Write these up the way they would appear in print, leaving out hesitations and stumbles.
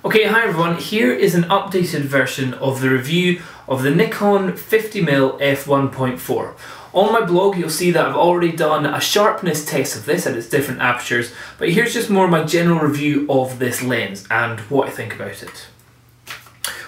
Okay, hi everyone, here is an updated version of the review of the Nikon 50mm f1.4. On my blog you'll see that I've already done a sharpness test of this at its different apertures, but here's just more my general review of this lens and what I think about it.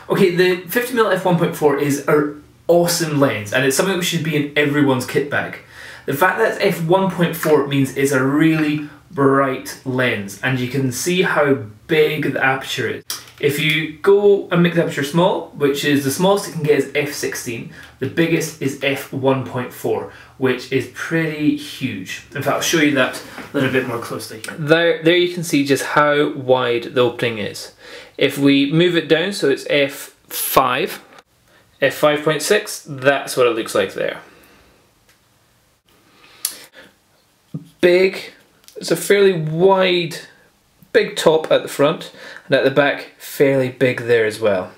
Okay, the 50mm f1.4 is an awesome lens and it's something that should be in everyone's kit bag. The fact that it's f1.4 means it's a really bright lens and you can see how big the aperture is. If you go and make the aperture small, which is the smallest it can get is f16, the biggest is f1.4, which is pretty huge. In fact, I'll show you that a little bit more closely. There you can see just how wide the opening is. If we move it down so it's f5, f5.6, that's what it looks like there. Big. It's a fairly wide, big top at the front, and at the back, fairly big there as well.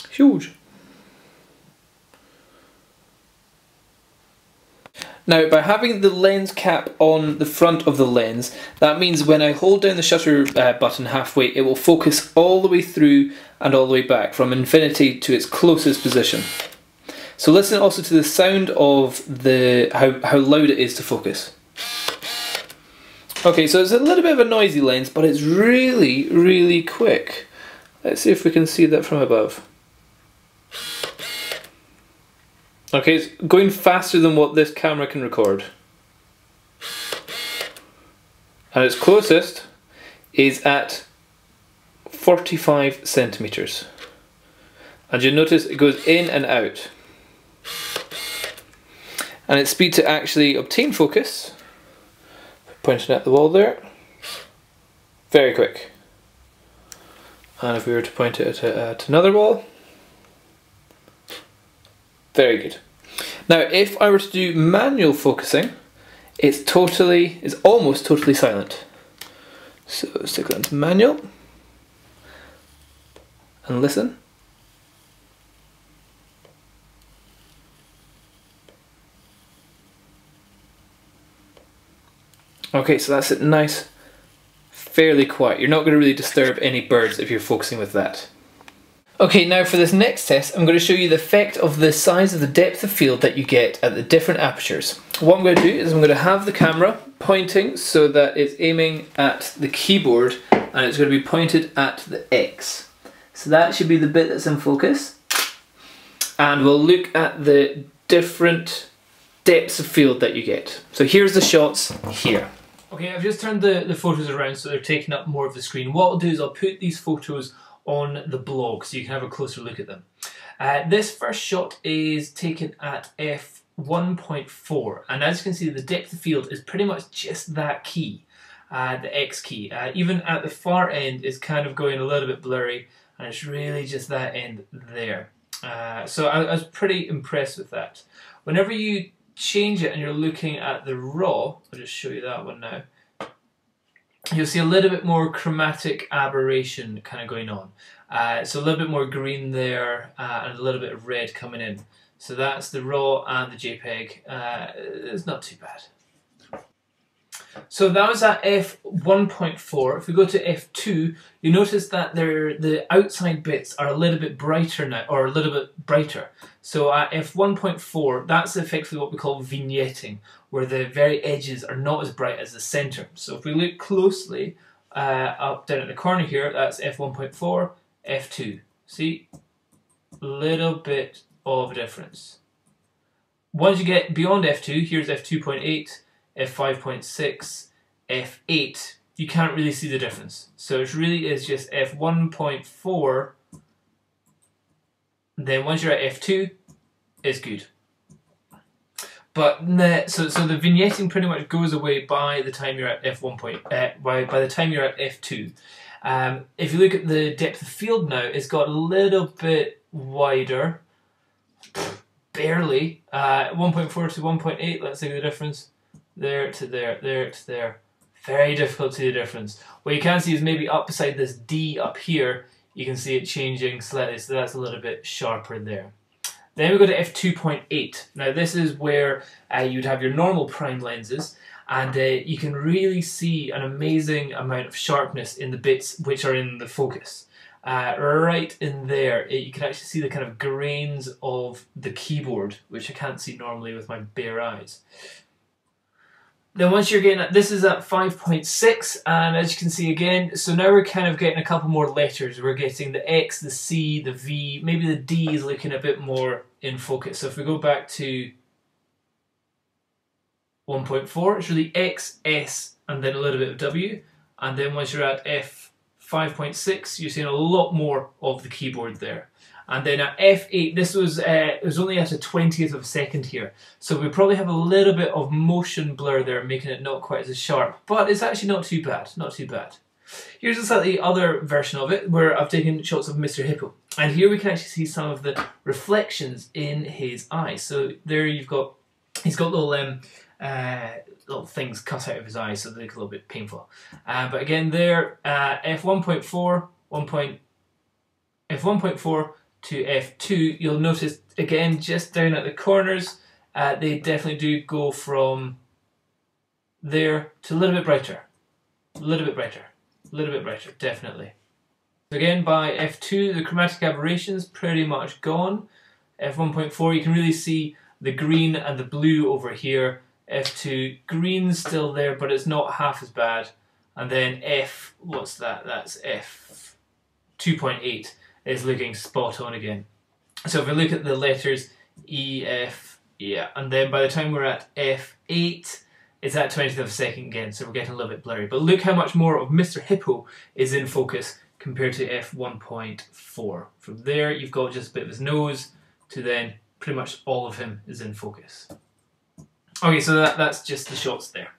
Huge. Now, by having the lens cap on the front of the lens, that means when I hold down the shutter button halfway, it will focus all the way through and all the way back, from infinity to its closest position. So listen also to the sound of how loud it is to focus. Okay, so it's a little bit of a noisy lens, but it's really, really quick. Let's see if we can see that from above. Okay, it's going faster than what this camera can record. And its closest is at 45 centimeters. And you'll notice it goes in and out. And its speed to actually obtain focus, pointing at the wall there, very quick. And if we were to point it at another wall, very good. Now if I were to do manual focusing, it's almost totally silent. So let's stick that into manual and listen. Okay, so that's it, nice, fairly quiet. You're not going to really disturb any birds if you're focusing with that. Okay, now for this next test, I'm going to show you the effect of the size of the depth of field that you get at the different apertures. What I'm going to do is I'm going to have the camera pointing so that it's aiming at the keyboard and it's going to be pointed at the X. So that should be the bit that's in focus. And we'll look at the different depths of field that you get. So here's the shots here. Okay, I've just turned the photos around so they're taking up more of the screen. What I'll do is I'll put these photos on the blog so you can have a closer look at them. This first shot is taken at f1.4 and as you can see the depth of field is pretty much just that key, the X key. Even at the far end is kind of going a little bit blurry and it's really just that end there. So I was pretty impressed with that. Whenever you change it and you're looking at the raw, I'll just show you that one now, you'll see a little bit more chromatic aberration kind of going on. So a little bit more green there and a little bit of red coming in. So that's the raw and the JPEG. It's not too bad. So that was at f1.4. If we go to f2, you notice that the outside bits are a little bit brighter now, or a little bit brighter. So at f1.4, that's effectively what we call vignetting, where the very edges are not as bright as the center. So if we look closely up down at the corner here, that's f1.4, f2. See? Little bit of difference. Once you get beyond f2, here's f2.8, f5.6, f8, you can't really see the difference. So it really is just f1.4, then once you're at f2, it's good. But so the vignetting pretty much goes away by the time you're at by the time you're at f2. If you look at the depth of field now, it's got a little bit wider, barely. 1.4 to 1.8, let's see the difference. There to there, there to there. Very difficult to see the difference. What you can see is maybe up beside this D up here, you can see it changing slightly, so that's a little bit sharper there. Then we go to f2.8. Now this is where you'd have your normal prime lenses, and you can really see an amazing amount of sharpness in the bits which are in the focus. Right in there, you can actually see the kind of grains of the keyboard, which I can't see normally with my bare eyes. Then once you're getting this is at 5.6, and as you can see again, so now we're kind of getting a couple more letters. We're getting the X, the C, the V, maybe the D is looking a bit more in focus. So if we go back to 1.4, it's really X, S, and then a little bit of W. And then once you're at f5.6, you're seeing a lot more of the keyboard there. And then at f8, this was it was only at a 20th of a second here, so we probably have a little bit of motion blur there, making it not quite as sharp, but it's actually not too bad, not too bad. Here's a slightly other version of it, where I've taken shots of Mr. Hippo, and here we can actually see some of the reflections in his eyes. So there you've got, he's got little little things cut out of his eyes, so they look a little bit painful. But again, there, f1.4, f1.4 to f2, you'll notice again just down at the corners, they definitely do go from there to a little bit brighter, a little bit brighter, a little bit brighter, definitely. Again, by f2, the chromatic aberration's pretty much gone. f1.4, you can really see the green and the blue over here. f2, green's still there, but it's not half as bad. And then what's that? That's f2.8 is looking spot on again. So if we look at the letters E, F, yeah, and then by the time we're at f8, it's at 20th of a second again, so we're getting a little bit blurry. But look how much more of Mr. Hippo is in focus compared to f1.4. From there, you've got just a bit of his nose to then pretty much all of him is in focus. Okay, so that's just the shots there.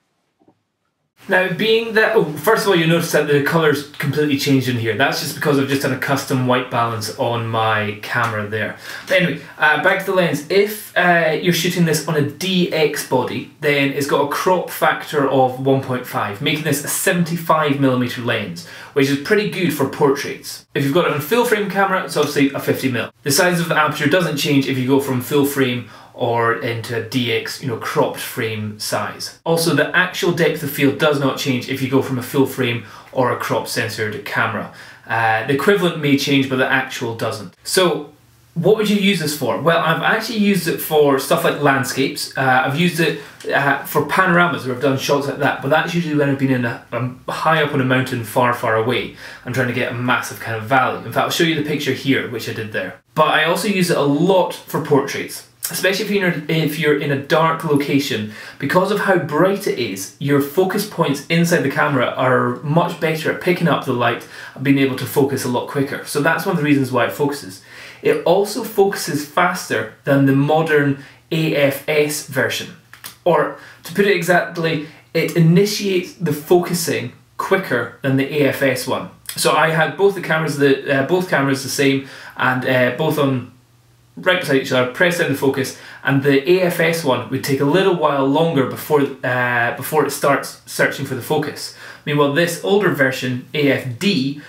Now, being that, first of all, you notice that the colour's completely changed in here. That's just because I've just done a custom white balance on my camera there. But anyway, back to the lens. If you're shooting this on a DX body, then it's got a crop factor of 1.5, making this a 75mm lens, which is pretty good for portraits. If you've got it on a full frame camera, it's obviously a 50mm. The size of the aperture doesn't change if you go from full frame or into a DX, cropped frame size. Also, the actual depth of field does not change if you go from a full frame or a crop censored camera. The equivalent may change, but the actual doesn't. So, what would you use this for? Well, I've actually used it for stuff like landscapes. I've used it for panoramas where I've done shots like that, but that's usually when I've been in high up on a mountain far, far away. I'm trying to get a massive kind of valley. In fact, I'll show you the picture here, which I did there. But I also use it a lot for portraits. Especially if you're in a dark location, because of how bright it is, your focus points inside the camera are much better at picking up the light and being able to focus a lot quicker. So that's one of the reasons why it focuses. It also focuses faster than the modern AFS version. Or, to put it exactly, it initiates the focusing quicker than the AFS one. So I had both cameras the same, and both on right beside each other, press down the focus, and the AFS one would take a little while longer before it starts searching for the focus. Meanwhile, this older version, AFD,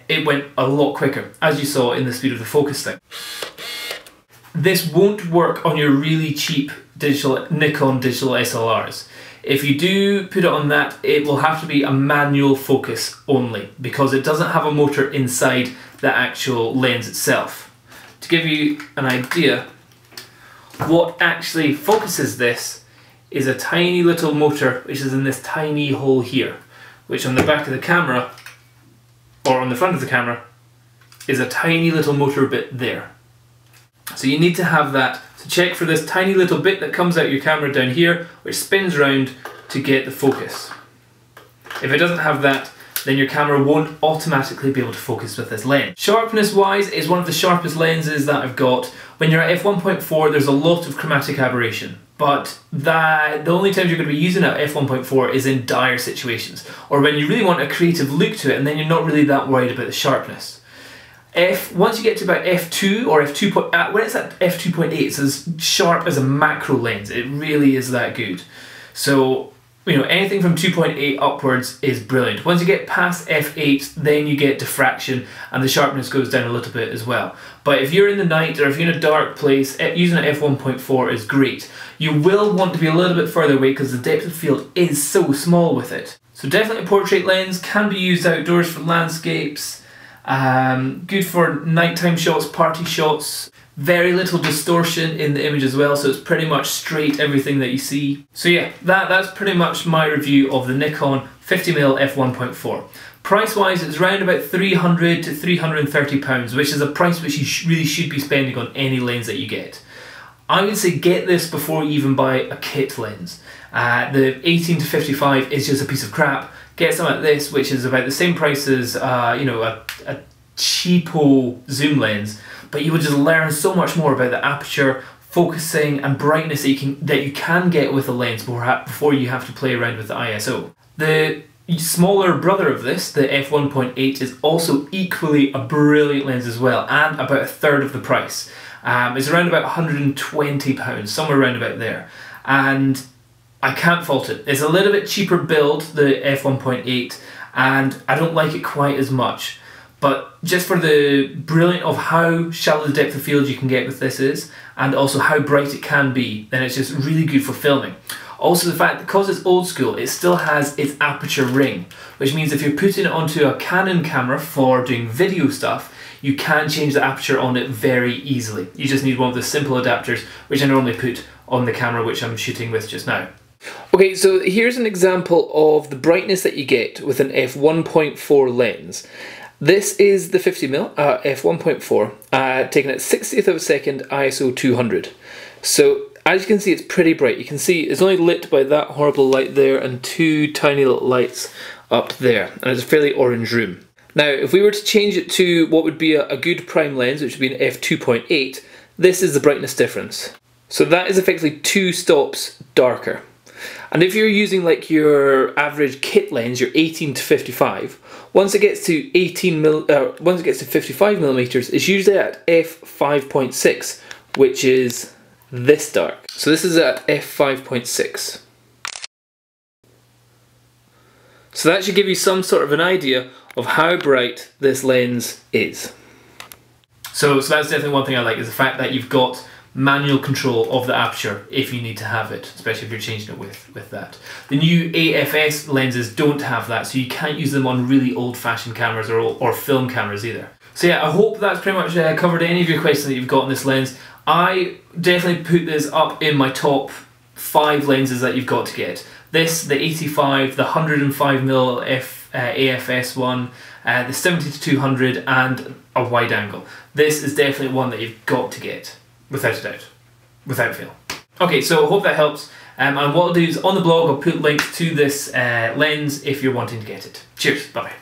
it went a lot quicker, as you saw in the speed of the focus thing. This won't work on your really cheap Nikon digital SLRs. If you do put it on that, it will have to be a manual focus only, because it doesn't have a motor inside the actual lens itself. To give you an idea, what actually focuses this is a tiny little motor which is in this tiny hole here, which on the back of the camera, or on the front of the camera, is a tiny little motor bit there. So you need to have that. So check for this tiny little bit that comes out your camera down here, which spins around to get the focus. If it doesn't have that, then your camera won't automatically be able to focus with this lens. Sharpness wise, it's one of the sharpest lenses that I've got. When you're at f1.4, there's a lot of chromatic aberration, but the only times you're going to be using it at f1.4 is in dire situations, or when you really want a creative look to it, and then you're not really that worried about the sharpness. Once you get to about f2 or f2. When it's at f2.8, it's as sharp as a macro lens. It really is that good. So you know, anything from 2.8 upwards is brilliant. Once you get past f8, then you get diffraction and the sharpness goes down a little bit as well. But if you're in the night or if you're in a dark place, using an f1.4 is great. You will want to be a little bit further away because the depth of field is so small with it. So definitely a portrait lens, can be used outdoors for landscapes, good for nighttime shots, party shots. Very little distortion in the image as well, so it's pretty much straight everything that you see. So yeah, that's pretty much my review of the Nikon 50mm f1.4. Price wise, it's around about £300 to £330, which is a price which you really should be spending on any lens that you get. I would say get this before you even buy a kit lens. The 18 to 55 is just a piece of crap. Get something like this, which is about the same price as you know, a cheapo zoom lens, but you will just learn so much more about the aperture, focusing and brightness that you can get with a lens before you have to play around with the ISO. The smaller brother of this, the f1.8, is also equally a brilliant lens as well, and about a third of the price. It's around about £120, somewhere around about there, and I can't fault it. It's a little bit cheaper build, the f1.8, and I don't like it quite as much. But just for the brilliant of how shallow the depth of field you can get with this is, and also how bright it can be, then it's just really good for filming. Also the fact that because it's old school, it still has its aperture ring, which means if you're putting it onto a Canon camera for doing video stuff, you can change the aperture on it very easily. You just need one of the simple adapters, which I normally put on the camera which I'm shooting with just now. Okay, so here's an example of the brightness that you get with an f1.4 lens. This is the 50mm f1.4 taken at 60th of a second ISO 200. So as you can see, it's pretty bright. You can see it's only lit by that horrible light there and two tiny little lights up there, and it's a fairly orange room. Now if we were to change it to what would be a good prime lens, which would be an f2.8, this is the brightness difference. So that is effectively 2 stops darker. And if you're using like your average kit lens, your 18 to 55, once it gets to 55mm, it's usually at f5.6, which is this dark. So this is at f5.6. So that should give you some sort of an idea of how bright this lens is. So that's definitely one thing I like, is the fact that you've got manual control of the aperture if you need to have it, especially if you're changing it with that. The new AFS lenses don't have that, so you can't use them on really old-fashioned cameras or film cameras either. So yeah, I hope that's pretty much covered any of your questions that you've got on this lens. I definitely put this up in my top 5 lenses that you've got to get. This, the 85, the 105mm AFS one, the 70 to 200 and a wide angle. This is definitely one that you've got to get. Without a doubt. Without fail. Okay, so I hope that helps. And what I'll do is on the blog I'll put links to this lens if you're wanting to get it. Cheers, bye bye.